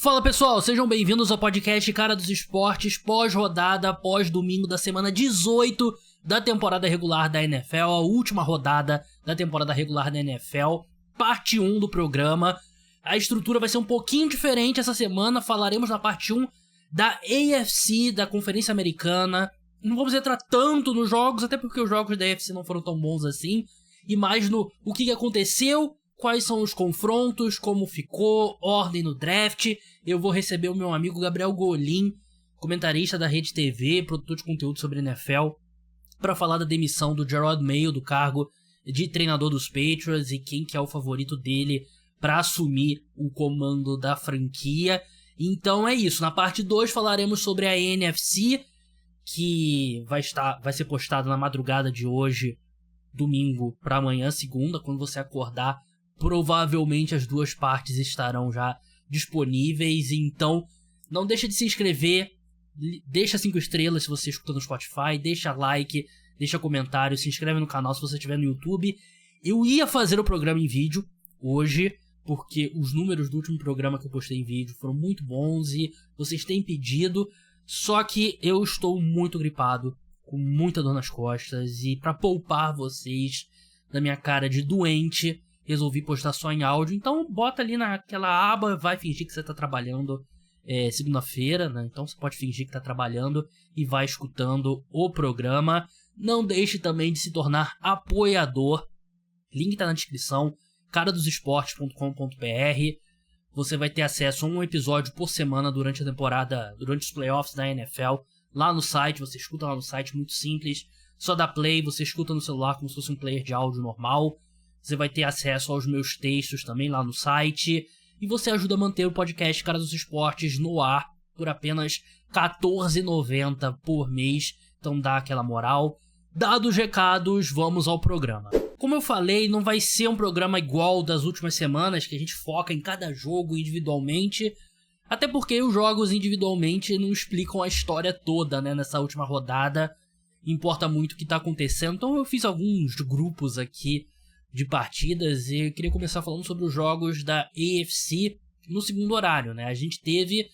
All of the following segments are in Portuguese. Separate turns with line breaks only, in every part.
Fala pessoal, sejam bem-vindos ao podcast Cara dos Esportes, pós-rodada, pós-domingo da semana 18 da temporada regular da NFL, a última rodada da temporada regular da NFL, parte 1 do programa. A estrutura vai ser um pouquinho diferente essa semana, falaremos na parte 1 da AFC, da Conferência Americana. Não vamos entrar tanto nos jogos, até porque os jogos da AFC não foram tão bons assim, e mais no o que aconteceu, quais são os confrontos, como ficou, ordem no draft. Eu vou receber o meu amigo Gabriel Golin, comentarista da Rede TV, produtor de conteúdo sobre NFL, para falar da demissão do Jerod Mayo do cargo de treinador dos Patriots e quem que é o favorito dele para assumir o comando da franquia. Então é isso, na parte 2 falaremos sobre a NFC, que vai ser postada na madrugada de hoje, domingo, para amanhã, segunda, quando você acordar. Provavelmente as duas partes estarão já disponíveis, então não deixa de se inscrever, deixa 5 estrelas se você escuta no Spotify, deixa like, deixa comentário, se inscreve no canal se você estiver no YouTube. Eu ia fazer o programa em vídeo hoje, porque os números do último programa que eu postei em vídeo foram muito bons e vocês têm pedido, só que eu estou muito gripado, com muita dor nas costas, e para poupar vocês da minha cara de doente, resolvi postar só em áudio. Então bota ali naquela aba, vai fingir que você tá trabalhando segunda-feira, né? Então você pode fingir que tá trabalhando e vai escutando o programa. Não deixe também de se tornar apoiador. Link tá na descrição, caradosesportes.com.br. Você vai ter acesso a um episódio por semana durante a temporada, durante os playoffs da NFL. Lá no site, você escuta lá no site, muito simples. Só dá play, você escuta no celular como se fosse um player de áudio normal. Você vai ter acesso aos meus textos também lá no site. E você ajuda a manter o podcast Cara dos Esportes no ar por apenas R$14,90 por mês. Então dá aquela moral. Dados os recados, vamos ao programa. Como eu falei, não vai ser um programa igual das últimas semanas, que a gente foca em cada jogo individualmente. Até porque os jogos individualmente não explicam a história toda, né, nessa última rodada. Importa muito o que está acontecendo. Então eu fiz alguns grupos aqui de partidas e eu queria começar falando sobre os jogos da AFC no segundo horário, né? A gente teve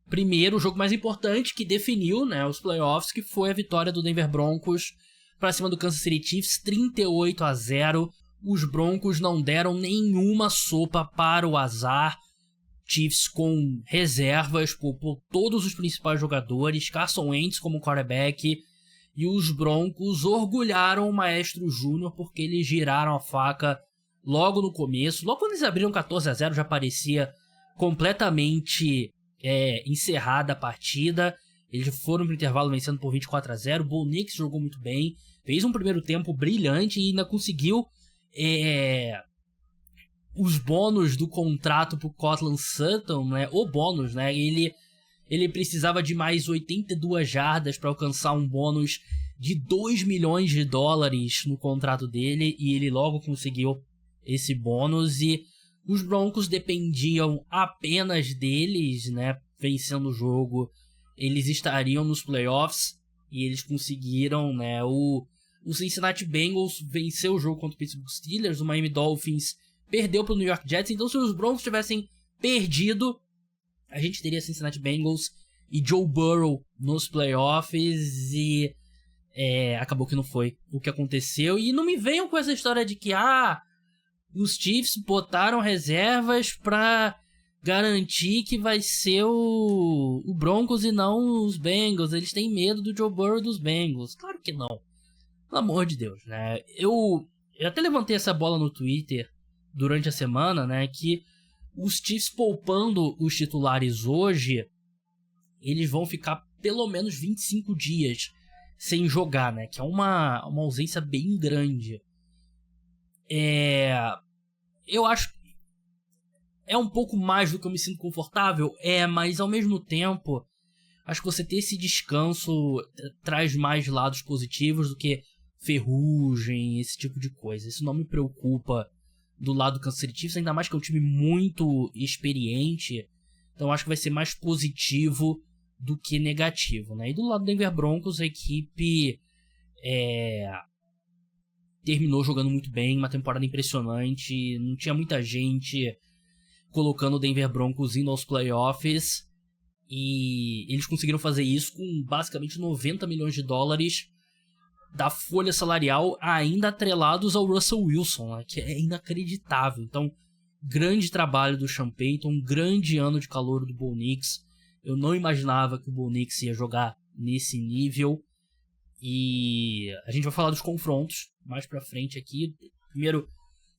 primeiro o jogo mais importante que definiu, né, os playoffs, que foi a vitória do Denver Broncos para cima do Kansas City Chiefs, 38-0. Os Broncos não deram nenhuma sopa para o azar. Chiefs com reservas por todos os principais jogadores, Carson Wentz como quarterback. E os Broncos orgulharam o Maestro Júnior porque eles giraram a faca logo no começo. Logo quando eles abriram 14-0 já parecia completamente encerrada a partida. Eles foram para o intervalo vencendo por 24-0. Bo Nix jogou muito bem, fez um primeiro tempo brilhante e ainda conseguiu os bônus do contrato para o Courtland Sutton, né? O bônus, né? Ele precisava de mais 82 jardas para alcançar um bônus de $2 milhões no contrato dele, e ele logo conseguiu esse bônus. E os Broncos dependiam apenas deles, né? Vencendo o jogo, eles estariam nos playoffs, e eles conseguiram, né? O Cincinnati Bengals venceu o jogo contra o Pittsburgh Steelers, o Miami Dolphins perdeu para o New York Jets. Então se os Broncos tivessem perdido, a gente teria Cincinnati Bengals e Joe Burrow nos playoffs, e acabou que não foi o que aconteceu. E não me venham com essa história de que os Chiefs botaram reservas pra garantir que vai ser o Broncos e não os Bengals. Eles têm medo do Joe Burrow e dos Bengals. Claro que não. Pelo amor de Deus, né? Eu até levantei essa bola no Twitter durante a semana, né? Que os Chiefs poupando os titulares hoje, eles vão ficar pelo menos 25 dias sem jogar, né? Que é uma ausência bem grande. Eu acho que é um pouco mais do que eu me sinto confortável, mas ao mesmo tempo, acho que você ter esse descanso traz mais lados positivos do que ferrugem, esse tipo de coisa. Isso não me preocupa do lado do Kansas City Chiefs, ainda mais que é um time muito experiente, então acho que vai ser mais positivo do que negativo, né? E do lado do Denver Broncos, a equipe terminou jogando muito bem, uma temporada impressionante, não tinha muita gente colocando o Denver Broncos indo aos playoffs. E eles conseguiram fazer isso com basicamente 90 milhões de dólares da folha salarial ainda atrelados ao Russell Wilson, né, que é inacreditável. Então, grande trabalho do Sean Payton, grande ano de calor do Bo Nix. Eu não imaginava que o Bo Nix ia jogar nesse nível. E a gente vai falar dos confrontos mais pra frente aqui. Primeiro,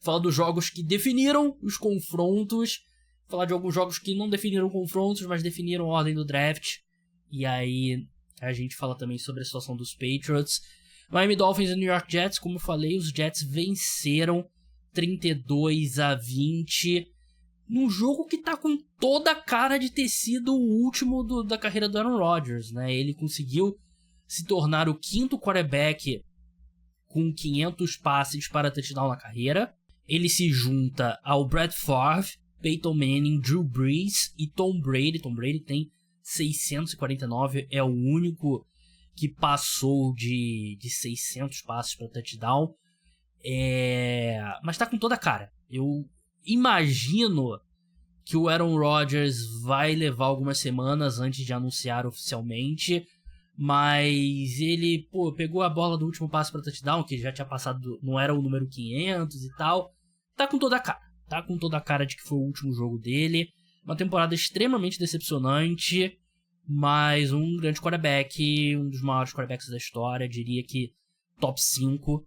falar dos jogos que definiram os confrontos. Falar de alguns jogos que não definiram confrontos, mas definiram a ordem do draft. E aí a gente fala também sobre a situação dos Patriots. Miami Dolphins e New York Jets, como eu falei, os Jets venceram 32-20 num jogo que tá com toda a cara de ter sido o último da carreira do Aaron Rodgers, né? Ele conseguiu se tornar o quinto quarterback com 500 passes para touchdown na carreira. Ele se junta ao Brett Favre, Peyton Manning, Drew Brees e Tom Brady. Tom Brady tem 649, é o único que passou de 600 passes para touchdown. Mas tá com toda a cara. Eu imagino que o Aaron Rodgers vai levar algumas semanas antes de anunciar oficialmente. Mas ele, pegou a bola do último passe para touchdown, que já tinha passado, não era o número 500 e tal. Tá com toda a cara. Tá com toda a cara de que foi o último jogo dele. Uma temporada extremamente decepcionante, mas um grande quarterback, um dos maiores quarterbacks da história. Diria que top 5,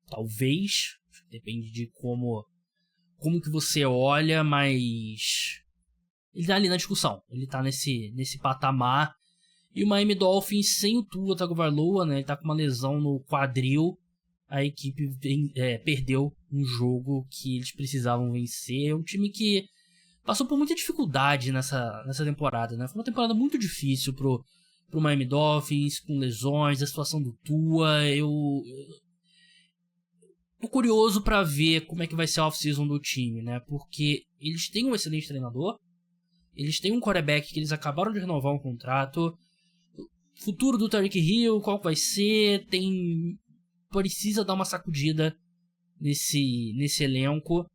talvez. Depende de como que você olha, mas ele tá ali na discussão. Ele tá nesse patamar. E o Miami Dolphins sem o Tua Tagovailoa, né? Ele tá com uma lesão no quadril. A equipe perdeu um jogo que eles precisavam vencer. É um time que passou por muita dificuldade nessa temporada, né? Foi uma temporada muito difícil pro Miami Dolphins, com lesões, a situação do Tua. Eu tô curioso pra ver como é que vai ser a off-season do time, né? Porque eles têm um excelente treinador, eles têm um quarterback que eles acabaram de renovar um contrato. Futuro do Tyreek Hill, qual vai ser? Precisa dar uma sacudida nesse elenco.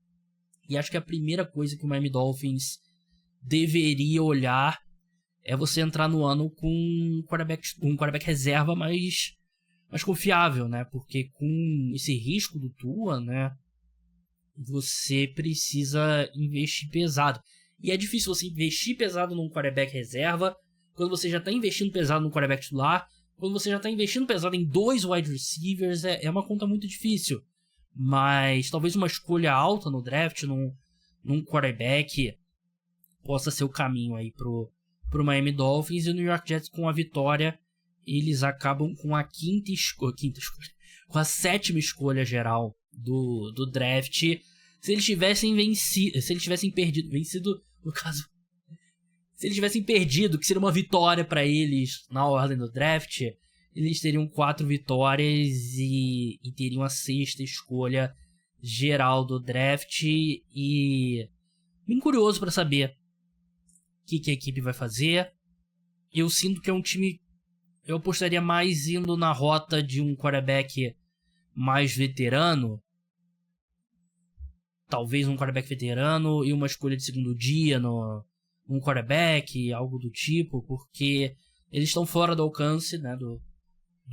E acho que a primeira coisa que o Miami Dolphins deveria olhar é você entrar no ano com um quarterback reserva mais confiável, né? Porque com esse risco do Tua, né, você precisa investir pesado. E é difícil você investir pesado num quarterback reserva quando você já está investindo pesado no quarterback titular, quando você já está investindo pesado em 2 wide receivers. É uma conta muito difícil. Mas talvez uma escolha alta no draft, num quarterback, possa ser o caminho aí pro Miami Dolphins. E o New York Jets, com a vitória, eles acabam com a com a 7ª escolha geral do draft. Se eles tivessem perdido, que seria uma vitória para eles na ordem do draft, eles teriam 4 vitórias e teriam a 6ª escolha geral do draft. E bem curioso para saber o que a equipe vai fazer. Eu sinto que é um time, eu apostaria mais indo na rota de um quarterback mais veterano. Talvez um quarterback veterano e uma escolha de segundo dia um quarterback, algo do tipo, porque eles estão fora do alcance, né, do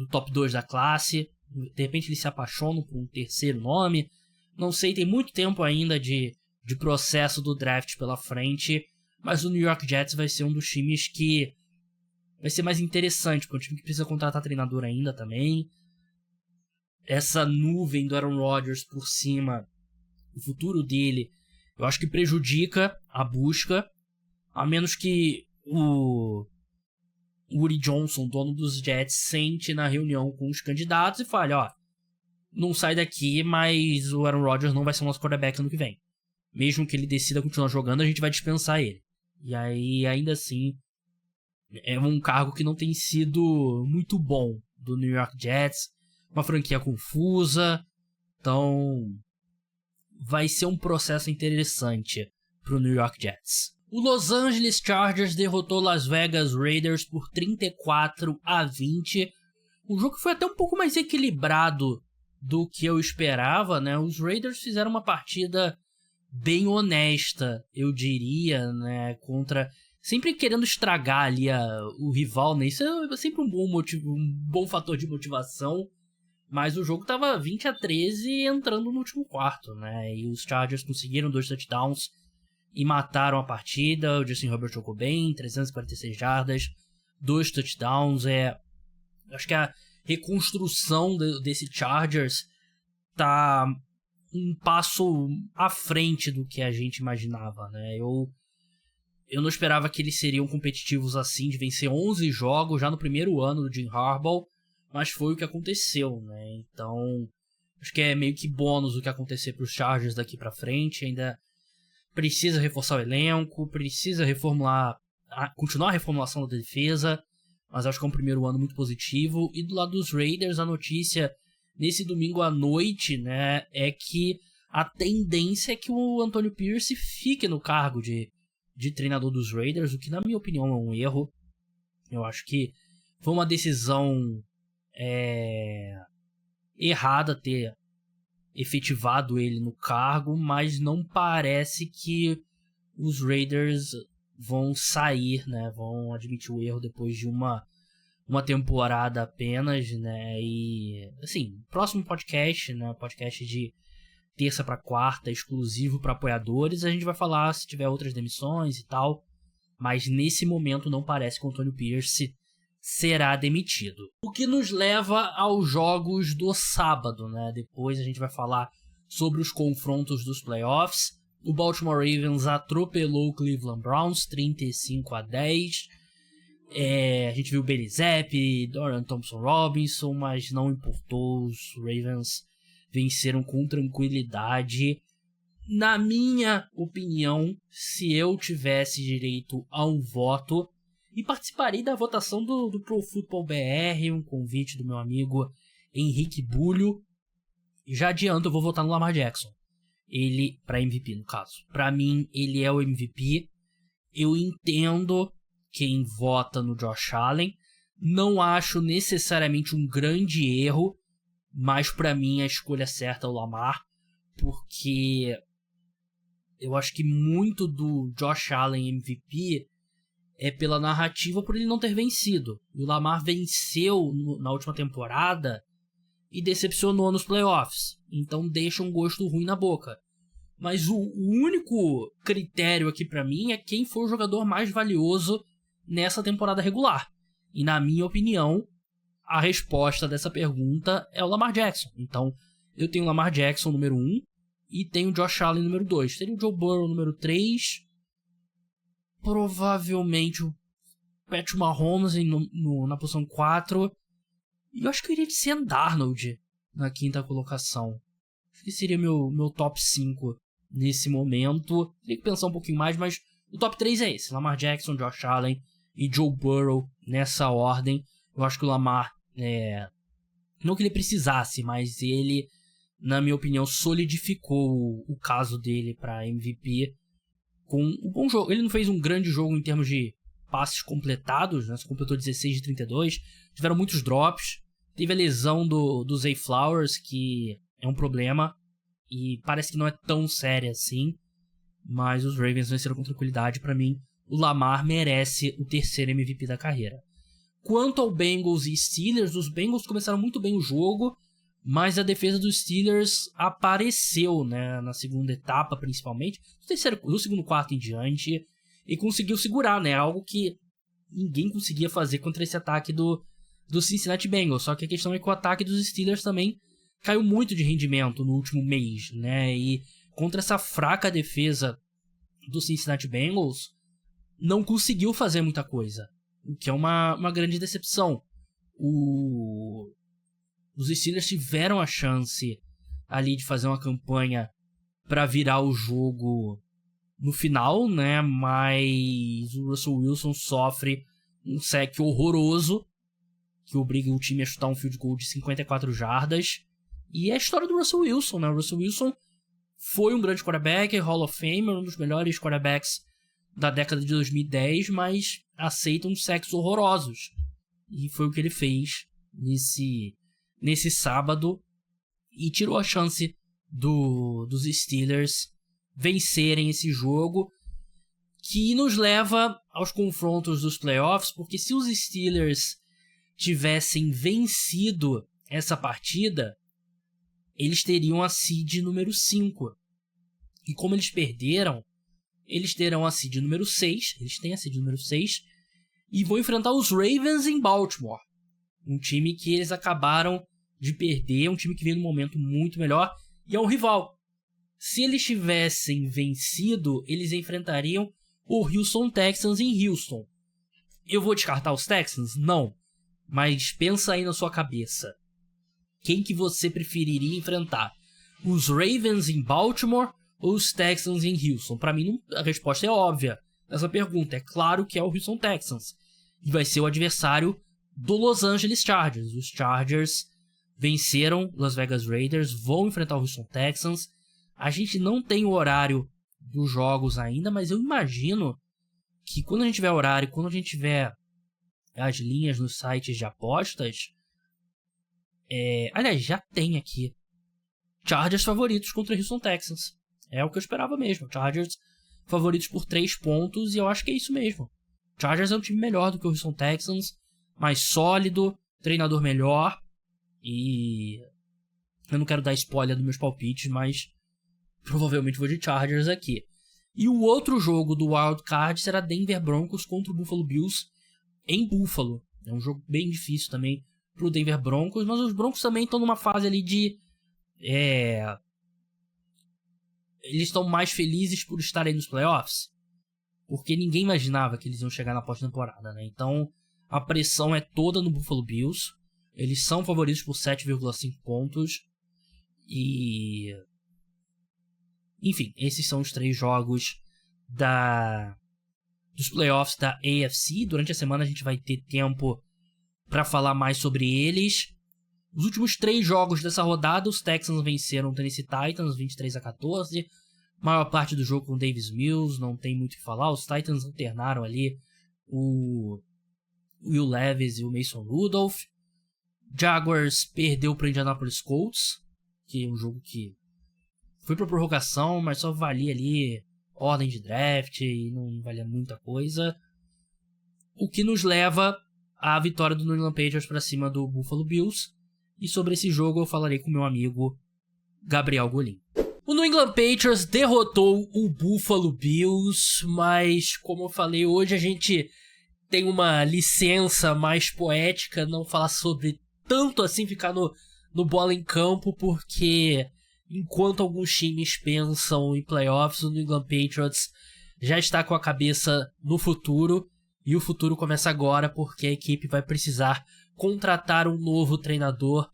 top 2 da classe. De repente eles se apaixonam por um terceiro nome. Não sei, tem muito tempo ainda de processo do draft pela frente, mas o New York Jets vai ser um dos times que vai ser mais interessante, porque é um time que precisa contratar treinador ainda também. Essa nuvem do Aaron Rodgers por cima, o futuro dele, eu acho que prejudica a busca, a menos que o Woody Johnson, dono dos Jets, sente na reunião com os candidatos e fale, não sai daqui, mas o Aaron Rodgers não vai ser o nosso quarterback ano que vem. Mesmo que ele decida continuar jogando, a gente vai dispensar ele. E aí, ainda assim, é um cargo que não tem sido muito bom do New York Jets. Uma franquia confusa. Então, vai ser um processo interessante pro New York Jets. O Los Angeles Chargers derrotou Las Vegas Raiders por 34-20. Um jogo que foi até um pouco mais equilibrado do que eu esperava, né? Os Raiders fizeram uma partida bem honesta, eu diria, né, contra... Sempre querendo estragar ali o rival, né? Isso é sempre um bom fator de motivação. Mas o jogo tava 20-13 entrando no último quarto, né? E os Chargers conseguiram 2 touchdowns e mataram a partida. O Justin Herbert jogou bem, 346 jardas, 2 touchdowns. Acho que a reconstrução desse Chargers tá um passo à frente do que a gente imaginava, né? Eu não esperava que eles seriam competitivos assim, de vencer 11 jogos já no primeiro ano do Jim Harbaugh, mas foi o que aconteceu, né? Então, acho que é meio que bônus o que acontecer para os Chargers daqui para frente. Ainda precisa reforçar o elenco, precisa continuar a reformulação da defesa, mas acho que é um primeiro ano muito positivo. E do lado dos Raiders, a notícia nesse domingo à noite, né, é que a tendência é que o Antonio Pierce fique no cargo de treinador dos Raiders, o que na minha opinião é um erro. Eu acho que foi uma decisão errada ter efetivado ele no cargo, mas não parece que os Raiders vão sair, né, vão admitir o erro depois de uma temporada apenas, né, e assim, próximo podcast, né, podcast de terça para quarta, exclusivo para apoiadores, a gente vai falar se tiver outras demissões e tal, mas nesse momento não parece que o Antonio Pierce será demitido. O que nos leva aos jogos do sábado, né? Depois a gente vai falar sobre os confrontos dos playoffs. O Baltimore Ravens atropelou o Cleveland Browns 35-10. A gente viu Bailey Zappi, Dorian Thompson-Robinson, mas não importou, os Ravens venceram com tranquilidade. Na minha opinião, se eu tivesse direito a um voto, e participarei da votação do Pro Football BR, um convite do meu amigo Henrique Bulho. Já adianto, eu vou votar no Lamar Jackson. Ele, para MVP no caso. Para mim, ele é o MVP. Eu entendo quem vota no Josh Allen. Não acho necessariamente um grande erro, mas para mim a escolha certa é o Lamar, porque eu acho que muito do Josh Allen MVP é pela narrativa por ele não ter vencido. O Lamar venceu na última temporada e decepcionou nos playoffs. Então deixa um gosto ruim na boca. Mas o único critério aqui pra mim é quem foi o jogador mais valioso nessa temporada regular. E na minha opinião, a resposta dessa pergunta é o Lamar Jackson. Então eu tenho o Lamar Jackson número 1 e tenho o Josh Allen número 2. Teria o Joe Burrow número 3... provavelmente o Patrick Mahomes na posição 4. E eu acho que eu iria de Sam Darnold na quinta colocação. Acho que seria meu top 5 nesse momento. Teria que pensar um pouquinho mais, mas o top 3 é esse. Lamar Jackson, Josh Allen e Joe Burrow nessa ordem. Eu acho que o Lamar, não que ele precisasse, mas ele, na minha opinião, solidificou o caso dele para MVP com um bom jogo. Ele não fez um grande jogo em termos de passes completados, né? Só completou 16 de 32. Tiveram muitos drops. Teve a lesão do Zay Flowers, que é um problema. E parece que não é tão séria assim. Mas os Ravens venceram com tranquilidade. Para mim, o Lamar merece o terceiro MVP da carreira. Quanto ao Bengals e Steelers, os Bengals começaram muito bem o jogo, mas a defesa dos Steelers apareceu, né, na segunda etapa, principalmente, do segundo quarto em diante, e conseguiu segurar, né, algo que ninguém conseguia fazer contra esse ataque do Cincinnati Bengals. Só que a questão é que o ataque dos Steelers também caiu muito de rendimento no último mês, né, e contra essa fraca defesa do Cincinnati Bengals, não conseguiu fazer muita coisa, o que é uma grande decepção. Os Steelers tiveram a chance ali de fazer uma campanha para virar o jogo no final, né? Mas o Russell Wilson sofre um sec horroroso que obriga o time a chutar um field goal de 54 jardas. E é a história do Russell Wilson, né? O Russell Wilson foi um grande quarterback, Hall of Famer, um dos melhores quarterbacks da década de 2010, mas aceita uns sacks horrorosos. E foi o que ele fez nesse sábado e tirou a chance dos Steelers vencerem esse jogo, que nos leva aos confrontos dos playoffs, porque se os Steelers tivessem vencido essa partida, eles teriam a seed número 5. E como eles perderam, eles terão a seed número 6, eles têm a seed número 6, e vão enfrentar os Ravens em Baltimore. Um time que eles acabaram de perder, um time que vem num momento muito melhor, e é um rival. Se eles tivessem vencido, eles enfrentariam o Houston Texans em Houston. Eu vou descartar os Texans? Não. Mas pensa aí na sua cabeça. Quem que você preferiria enfrentar? Os Ravens em Baltimore ou os Texans em Houston? Para mim, a resposta é óbvia nessa pergunta. É claro que é o Houston Texans. E vai ser o adversário do Los Angeles Chargers. Os Chargers venceram Las Vegas Raiders, vão enfrentar o Houston Texans. A gente não tem o horário dos jogos ainda, mas eu imagino que quando a gente tiver horário, quando a gente tiver as linhas nos sites de apostas... Aliás, já tem aqui. Chargers favoritos contra Houston Texans. É o que eu esperava mesmo. Chargers favoritos por 3 pontos, e eu acho que é isso mesmo. Chargers é um time melhor do que o Houston Texans, mais sólido, treinador melhor, e eu não quero dar spoiler dos meus palpites, mas provavelmente vou de Chargers aqui. E o outro jogo do Wild Card será Denver Broncos contra o Buffalo Bills em Buffalo. É um jogo bem difícil também pro Denver Broncos, mas os Broncos também estão numa fase ali de... Eles estão mais felizes por estarem nos playoffs, porque ninguém imaginava que eles iam chegar na pós-temporada, né? Então a pressão é toda no Buffalo Bills. Eles são favoritos por 7,5 pontos. E... enfim, esses são os 3 jogos dos playoffs da AFC. Durante a semana a gente vai ter tempo para falar mais sobre eles. Os últimos 3 jogos dessa rodada, os Texans venceram o Tennessee Titans 23-14. Maior parte do jogo com o Davis Mills, não tem muito o que falar. Os Titans alternaram ali o Will Levis e o Mason Rudolph. Jaguars perdeu para o Indianapolis Colts, que é um jogo que foi para prorrogação, mas só valia ali ordem de draft e não valia muita coisa. O que nos leva à vitória do New England Patriots para cima do Buffalo Bills. E sobre esse jogo eu falarei com meu amigo Gabriel Golim. O New England Patriots derrotou o Buffalo Bills, mas como eu falei, hoje a gente tem uma licença mais poética, não falar sobre tanto assim, ficar no bola em campo, porque enquanto alguns times pensam em playoffs, o New England Patriots já está com a cabeça no futuro, e o futuro começa agora porque a equipe vai precisar contratar um novo treinador.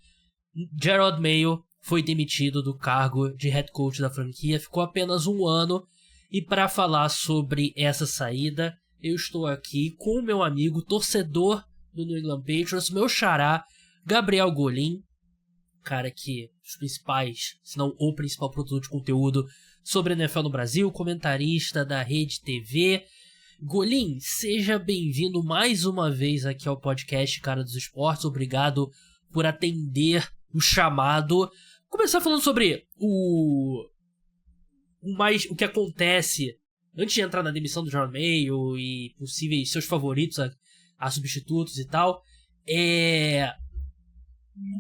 Gerard Mayo foi demitido do cargo de head coach da franquia, ficou apenas 1 ano, e para falar sobre essa saída, eu estou aqui com o meu amigo, torcedor do New England Patriots, meu xará, Gabriel Golim, cara que os principais, se não o principal produtor de conteúdo sobre a NFL no Brasil, comentarista da Rede TV. Golim, seja bem-vindo mais uma vez aqui ao podcast Cara dos Esportes, obrigado por atender o chamado. Vou começar falando sobre o que acontece antes de entrar na demissão do John Mayo e possíveis seus favoritos a substitutos e tal.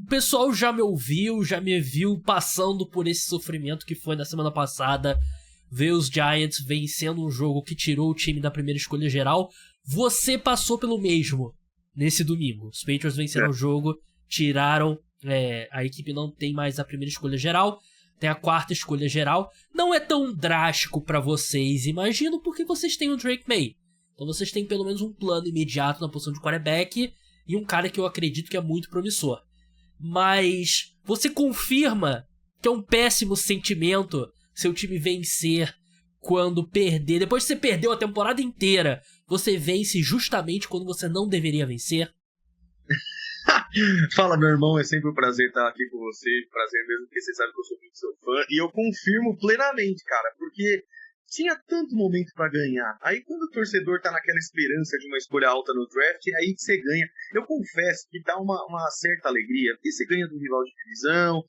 O pessoal já me ouviu, já me viu passando por esse sofrimento que foi na semana passada, ver os Giants vencendo um jogo que tirou o time da primeira escolha geral. Você passou pelo mesmo nesse domingo. Os Patriots venceram o jogo, tiraram... a equipe não tem mais a primeira escolha geral, tem a 4ª escolha geral. Não é tão drástico pra vocês, imagino, porque vocês têm o Drake May. Então vocês têm pelo menos um plano imediato na posição de quarterback e um cara que eu acredito que é muito promissor. Mas você confirma que é um péssimo sentimento seu time vencer quando perder. Depois que você perdeu a temporada inteira, você vence justamente quando você não deveria vencer?
Fala, meu irmão, é sempre um prazer estar aqui com você. Prazer mesmo, porque você sabe que eu sou muito seu fã. E eu confirmo plenamente, cara, porque tinha tanto momento para ganhar. Aí quando o torcedor tá naquela esperança de uma escolha alta no draft, é aí que você ganha. Eu confesso que dá uma certa alegria, porque você ganha do rival de divisão,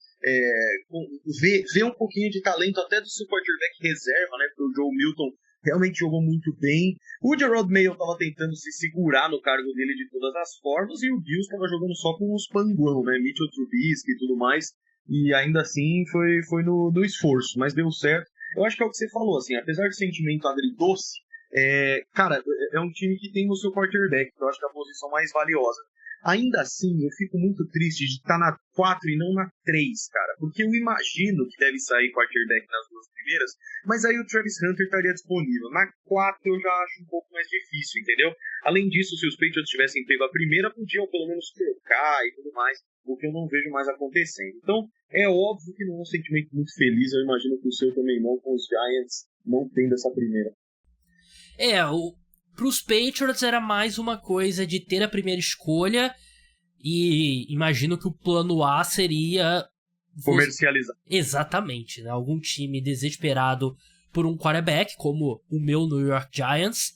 vê um pouquinho de talento até do seu quarterback reserva, né? Porque o Joe Milton realmente jogou muito bem. O Jerod Mayo estava tentando se segurar no cargo dele de todas as formas, e o Bills estava jogando só com os panguão, né? Mitchell Trubisky e tudo mais. E ainda assim foi no esforço, mas deu certo. Eu acho que é o que você falou, assim, apesar do sentimento agridoce, cara, é um time que tem o seu quarterback, que eu acho que é a posição mais valiosa. Ainda assim, eu fico muito triste de estar na 4 e não na 3, cara, porque eu imagino que deve sair quarterback nas duas primeiras, mas aí o Travis Hunter estaria disponível. Na 4 eu já acho um pouco mais difícil, entendeu? Além disso, se os Patriots tivessem pego a primeira, podiam pelo menos trocar e tudo mais, o que eu não vejo mais acontecendo. Então, é óbvio que não é um sentimento muito feliz, eu imagino que o seu também não, com os Giants não tendo essa primeira.
Pros Patriots era mais uma coisa de ter a primeira escolha, e imagino que o plano A seria
comercializar.
Exatamente, né? Algum time desesperado por um quarterback, como o meu New York Giants,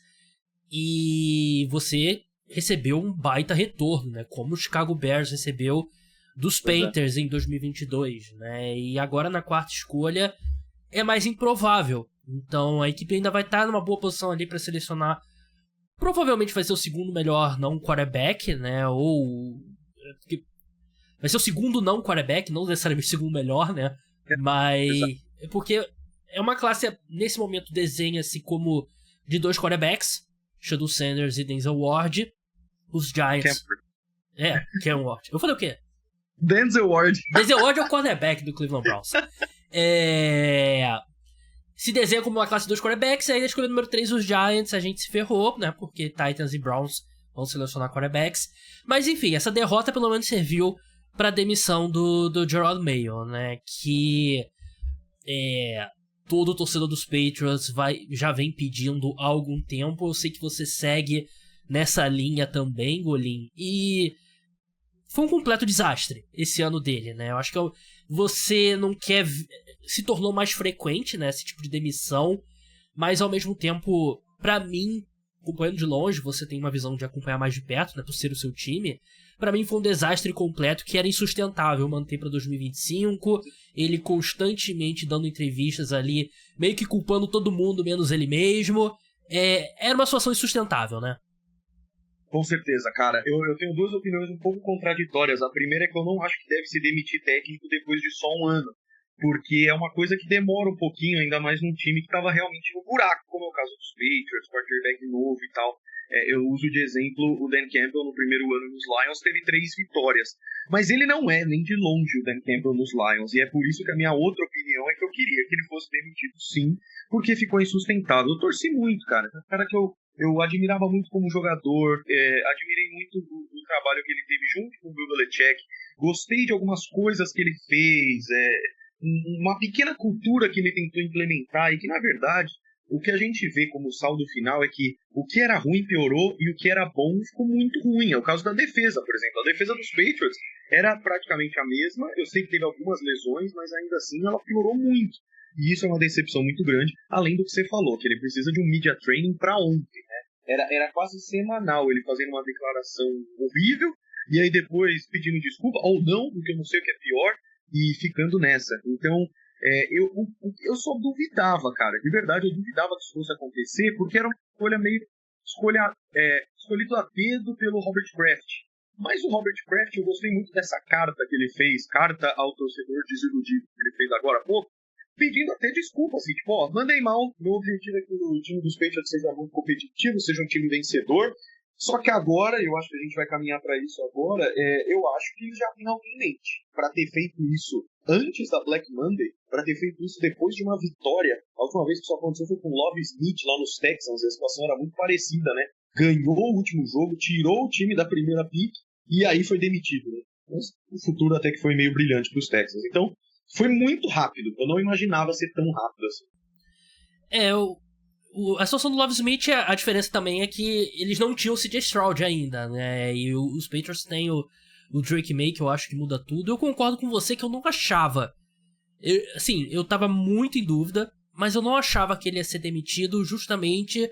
e você recebeu um baita retorno, né? Como o Chicago Bears recebeu dos Panthers em 2022, né? E agora na quarta escolha é mais improvável. Então a equipe ainda vai estar numa boa posição ali para selecionar. Provavelmente vai ser o segundo melhor não quarterback, né? Ou vai ser o segundo não quarterback, não necessariamente o segundo melhor, né? Mas porque é uma classe, nesse momento, desenha-se como de 2 quarterbacks, Shedeur Sanders e Denzel Ward. Os Giants... Cam Ward. Eu falei o quê?
Denzel Ward.
Denzel Ward é o quarterback do Cleveland Browns. Se desenha como uma classe de 2 quarterbacks, aí na escolha número 3, os Giants, a gente se ferrou, né? Porque Titans e Browns vão selecionar quarterbacks. Mas enfim, essa derrota pelo menos serviu pra demissão do Jerod Mayo, né? Que todo torcedor dos Patriots já vem pedindo há algum tempo. Eu sei que você segue nessa linha também, Golim. E foi um completo desastre esse ano dele, né? Eu acho que você não quer... Se tornou mais frequente, né? Esse tipo de demissão. Mas ao mesmo tempo, pra mim, acompanhando de longe, você tem uma visão de acompanhar mais de perto, né? Por ser o seu time. Pra mim foi um desastre completo que era insustentável manter pra 2025. Ele constantemente dando entrevistas ali, meio que culpando todo mundo, menos ele mesmo. Era uma situação insustentável, né?
Com certeza, cara. Eu tenho duas opiniões um pouco contraditórias. A primeira é que eu não acho que deve se demitir técnico depois de só um ano. Porque é uma coisa que demora um pouquinho, ainda mais num time que estava realmente no buraco, como é o caso dos Patriots, quarterback novo e tal. Eu uso de exemplo o Dan Campbell no primeiro ano nos Lions, teve 3 vitórias. Mas ele não é nem de longe o Dan Campbell nos Lions, e é por isso que a minha outra opinião é que eu queria que ele fosse demitido sim, porque ficou insustentável. Eu torci muito, cara. É um cara que eu admirava muito como jogador, admirei muito o trabalho que ele teve junto com o Bill Belichick, gostei de algumas coisas que ele fez, uma pequena cultura que ele tentou implementar, e que na verdade o que a gente vê como saldo final é que o que era ruim piorou e o que era bom ficou muito ruim. É o caso da defesa, por exemplo. A defesa dos Patriots era praticamente a mesma. Eu sei que teve algumas lesões, mas ainda assim ela piorou muito. E isso é uma decepção muito grande, além do que você falou, que ele precisa de um media training para ontem, né? Era quase semanal ele fazendo uma declaração horrível, e aí depois pedindo desculpa, ou não, porque eu não sei o que é pior, e ficando nessa. Então, eu só duvidava, cara. De verdade, eu duvidava que isso fosse acontecer, porque era uma escolha meio... escolhido a dedo pelo Robert Kraft. Mas o Robert Kraft, eu gostei muito dessa carta que ele fez, carta ao torcedor desiludido, que ele fez agora há pouco, pedindo até desculpa, assim, tipo, mandei mal, meu objetivo é que o time dos Patriots seja muito competitivo, seja um time vencedor, só que agora, eu acho que a gente vai caminhar para isso agora, eu acho que ele já tem algo em mente para ter feito isso antes da Black Monday, para ter feito isso depois de uma vitória. A última vez que isso aconteceu foi com o Love Smith lá nos Texans, a situação era muito parecida, né? Ganhou o último jogo, tirou o time da primeira pick e aí foi demitido, né? Mas o futuro até que foi meio brilhante para os Texans. Então, foi muito rápido. Eu não imaginava ser tão rápido assim.
A situação do Love Smith, a diferença também é que eles não tinham o CJ Stroud ainda, né? E os Patriots têm o Drake May, que eu acho que muda tudo. Eu concordo com você que eu não achava. Eu tava muito em dúvida, mas eu não achava que ele ia ser demitido justamente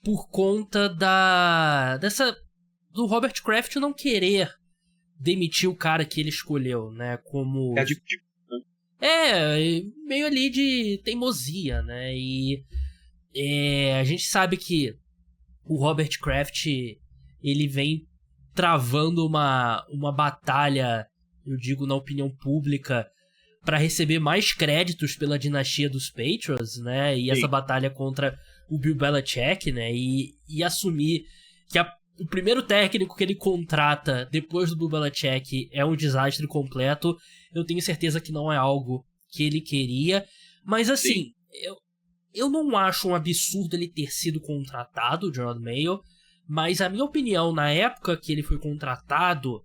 por conta do Robert Kraft não querer demitir o cara que ele escolheu, né, como... meio ali de teimosia, né, e a gente sabe que o Robert Kraft, ele vem travando uma batalha, eu digo, na opinião pública, para receber mais créditos pela dinastia dos Patriots, né, e essa batalha contra o Bill Belichick, né, e assumir que o primeiro técnico que ele contrata depois do Bill Belichick é um desastre completo. Eu tenho certeza que não é algo que ele queria, mas assim, eu não acho um absurdo ele ter sido contratado, o Jerod Mayo, mas a minha opinião na época que ele foi contratado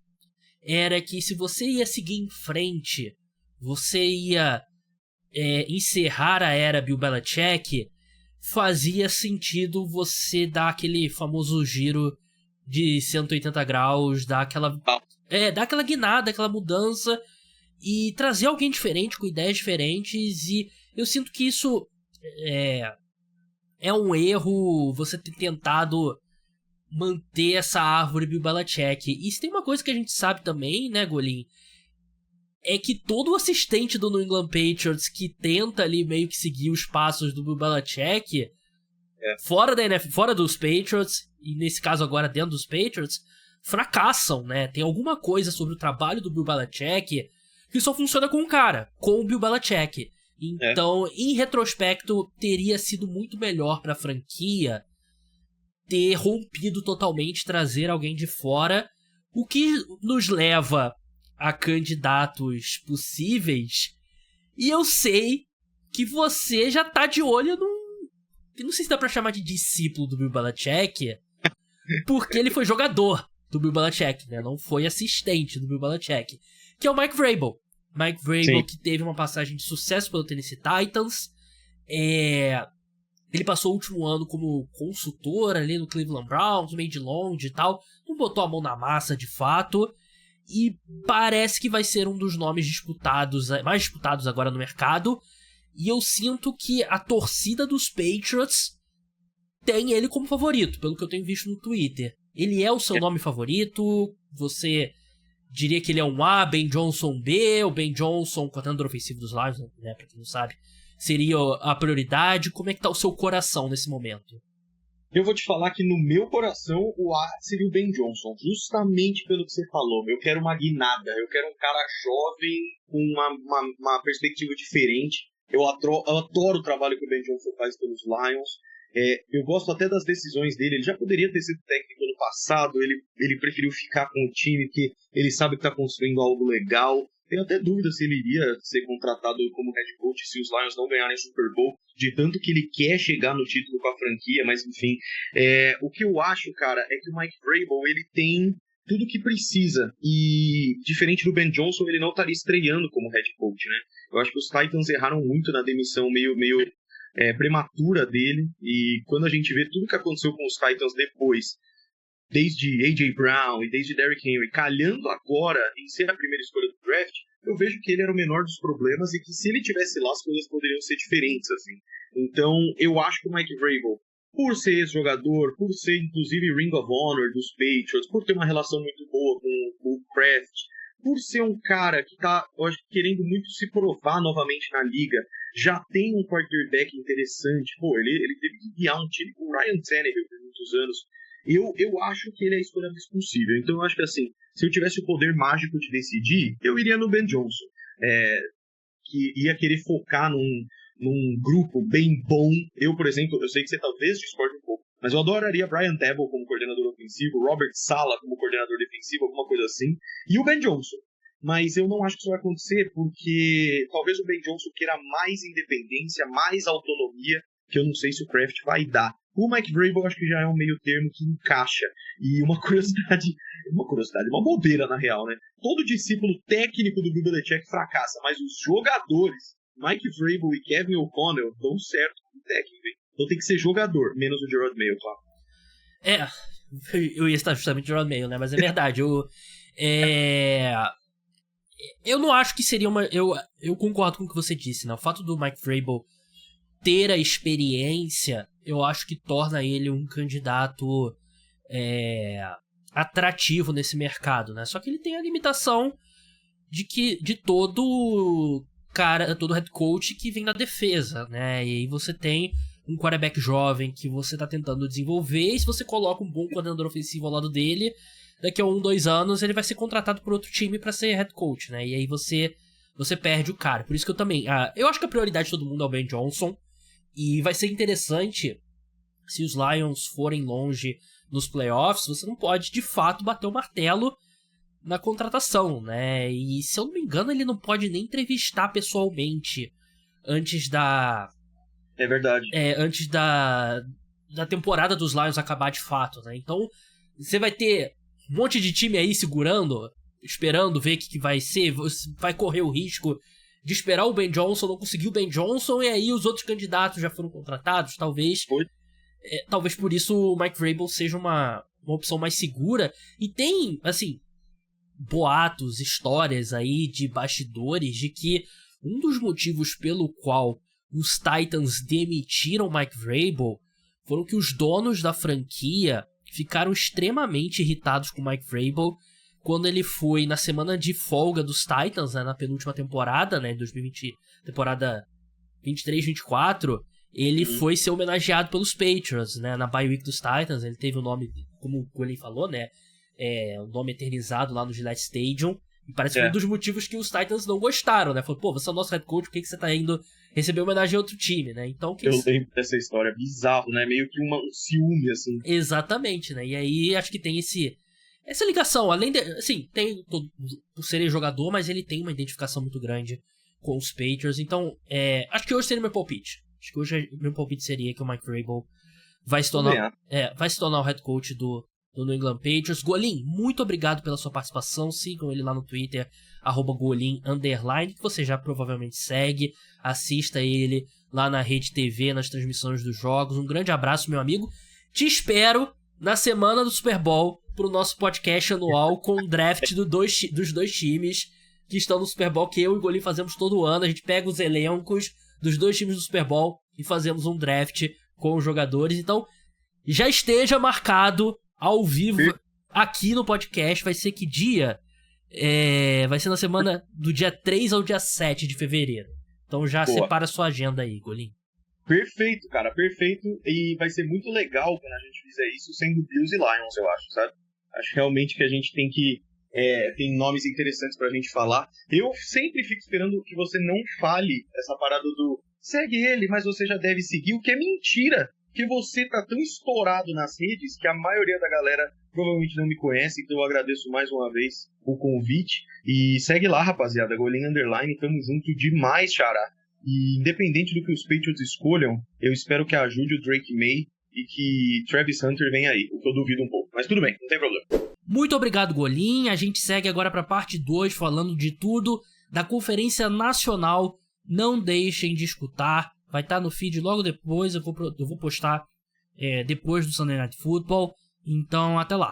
era que se você ia seguir em frente, você ia encerrar a era Bill Belichick, fazia sentido você dar aquele famoso giro de 180 graus, dar aquela guinada, aquela mudança e trazer alguém diferente, com ideias diferentes, e eu sinto que isso é um erro você ter tentado manter essa árvore Bill Belichick. E se tem uma coisa que a gente sabe também, né, Golim, é que todo assistente do New England Patriots que tenta ali meio que seguir os passos do Bill Belichick, fora da NFL, fora dos Patriots, e nesse caso agora dentro dos Patriots, fracassam, né? Tem alguma coisa sobre o trabalho do Bill Belichick que só funciona com um cara, com o Bill Belichick. Então, em retrospecto, teria sido muito melhor pra franquia ter rompido totalmente, trazer alguém de fora, o que nos leva a candidatos possíveis. E eu sei que você já tá de olho eu não sei se dá pra chamar de discípulo do Bill Belichick, porque ele foi jogador do Bill Belichick, né? Não foi assistente do Bill Belichick, que é o Mike Vrabel. Mike Vrabel, que teve uma passagem de sucesso pelo Tennessee Titans. Ele passou o último ano como consultor ali no Cleveland Browns, meio de longe e tal. Não botou a mão na massa de fato. E parece que vai ser um dos nomes mais disputados agora no mercado. E eu sinto que a torcida dos Patriots tem ele como favorito, pelo que eu tenho visto no Twitter. Ele é o seu nome favorito? Você diria que ele é um A, Ben Johnson B, ou Ben Johnson, coordenador ofensivo dos Lions, né, pra quem não sabe, seria a prioridade? Como é que tá o seu coração nesse momento?
Eu vou te falar que no meu coração o A seria o Ben Johnson, justamente pelo que você falou. Eu quero uma guinada, eu quero um cara jovem com uma perspectiva diferente. Eu adoro o trabalho que o Ben Johnson faz pelos Lions. Eu gosto até das decisões dele. Ele já poderia ter sido técnico no passado, ele preferiu ficar com o time, que ele sabe que está construindo algo legal. Tenho até dúvida se ele iria ser contratado como head coach se os Lions não ganharem Super Bowl, de tanto que ele quer chegar no título com a franquia, mas enfim. O que eu acho, cara, é que o Mike Vrabel, ele tem tudo que precisa, e diferente do Ben Johnson, ele não estaria estreando como head coach, né? Eu acho que os Titans erraram muito na demissão meio prematura dele, e quando a gente vê tudo que aconteceu com os Titans depois, desde A.J. Brown e desde Derrick Henry, calhando agora em ser a primeira escolha do draft, eu vejo que ele era o menor dos problemas e que se ele tivesse lá as coisas poderiam ser diferentes, assim. Então, eu acho que o Mike Vrabel, por ser ex-jogador, por ser inclusive Ring of Honor dos Patriots, por ter uma relação muito boa com o Kraft, por ser um cara que tá, eu acho, querendo muito se provar novamente na liga, já tem um quarterback interessante. Pô, ele teve que guiar um time com o Ryan Tannehill por muitos anos. Eu acho que ele é a escolha mais possível. Então eu acho que assim, se eu tivesse o poder mágico de decidir, eu iria no Ben Johnson, que ia querer focar num grupo bem bom. Eu, por exemplo, eu sei que você talvez discorde um pouco, mas eu adoraria Brian Daboll como coordenador ofensivo, Robert Saleh como coordenador defensivo, alguma coisa assim, e o Ben Johnson. Mas eu não acho que isso vai acontecer, porque talvez o Ben Johnson queira mais independência, mais autonomia, que eu não sei se o Kraft vai dar. O Mike Vrabel acho que já é um meio termo que encaixa. E uma uma bobeira na real, né? Todo discípulo técnico do Bill Belichick fracassa, mas os jogadores, Mike Vrabel e Kevin O'Connell, dão certo como técnico, hein? Então tem que ser jogador, menos o Jerod Mayo, claro.
Eu ia estar justamente Jerod Mayo, né? Mas é verdade, eu não acho que seria uma... Eu concordo com o que você disse, né? O fato do Mike Vrabel ter a experiência, eu acho que torna ele um candidato atrativo nesse mercado, né? Só que ele tem a limitação de todo head coach que vem da defesa, né? E aí você tem um quarterback jovem que você tá tentando desenvolver, e se você coloca um bom coordenador ofensivo ao lado dele, daqui a 1-2 anos ele vai ser contratado por outro time pra ser head coach, né? E aí você perde o cara. Por isso que eu também... eu acho que a prioridade de todo mundo é o Ben Johnson, e vai ser interessante se os Lions forem longe nos playoffs, você não pode de fato bater o martelo na contratação, né? E se eu não me engano, ele não pode nem entrevistar pessoalmente antes da...
É verdade.
Antes da temporada dos Lions acabar de fato, né? Então, você vai ter um monte de time aí segurando, esperando ver o que vai ser, você vai correr o risco de esperar o Ben Johnson, não conseguir o Ben Johnson, e aí os outros candidatos já foram contratados, talvez. Talvez por isso o Mike Vrabel seja uma opção mais segura. E tem, assim, boatos, histórias aí de bastidores de que um dos motivos pelo qual os Titans demitiram Mike Vrabel foram que os donos da franquia ficaram extremamente irritados com o Mike Vrabel quando ele foi na semana de folga dos Titans, né, na penúltima temporada, né, 2020, temporada 23-24, ele foi ser homenageado pelos Patriots, né, na bye week dos Titans. Ele teve o nome, como o Colin falou, né, o nome eternizado lá no Gillette Stadium. E parece que foi um dos motivos que os Titans não gostaram, né? Falou, pô, você é o nosso head coach, por que você tá indo receber homenagem a outro time, né? Então,
eu lembro dessa história, bizarro, né? Meio que um ciúme, assim.
Exatamente, né? E aí, acho que tem essa ligação, além de... Assim, tem por ser jogador, mas ele tem uma identificação muito grande com os Patriots. Então, acho que hoje seria meu palpite. Acho que hoje meu palpite seria que o Mike Vrabel vai se tornar o head coach do New England Patriots. Golim, muito obrigado pela sua participação. Sigam ele lá no Twitter, @Golim_, que você já provavelmente segue. Assista ele lá na Rede TV, nas transmissões dos jogos. Um grande abraço, meu amigo. Te espero na semana do Super Bowl pro nosso podcast anual com o draft dos dois times que estão no Super Bowl, que eu e o Golim fazemos todo ano. A gente pega os elencos dos dois times do Super Bowl e fazemos um draft com os jogadores. Então, já esteja marcado ao vivo aqui no podcast. Vai ser que dia? Vai ser na semana do dia 3 ao dia 7 de fevereiro. Então já separa a sua agenda aí, Golim.
Perfeito, cara, perfeito. E vai ser muito legal quando a gente fizer isso sendo Bills e Lions, eu acho, sabe? Acho realmente que a gente tem que... tem nomes interessantes pra gente falar. Eu sempre fico esperando que você não fale essa parada do segue ele, mas você já deve seguir, o que é mentira. Porque você tá tão estourado nas redes que a maioria da galera provavelmente não me conhece, então eu agradeço mais uma vez o convite. E segue lá, rapaziada, Golim _, tamo junto demais, xará. E independente do que os Patriots escolham, eu espero que ajude o Drake May e que Travis Hunter venha aí, o que eu duvido um pouco. Mas tudo bem, não tem problema.
Muito obrigado, Golim. A gente segue agora pra parte 2, falando de tudo da Conferência Nacional. Não deixem de escutar. Vai estar no feed logo depois. Eu vou postar depois do Sunday Night Football. Então, até lá.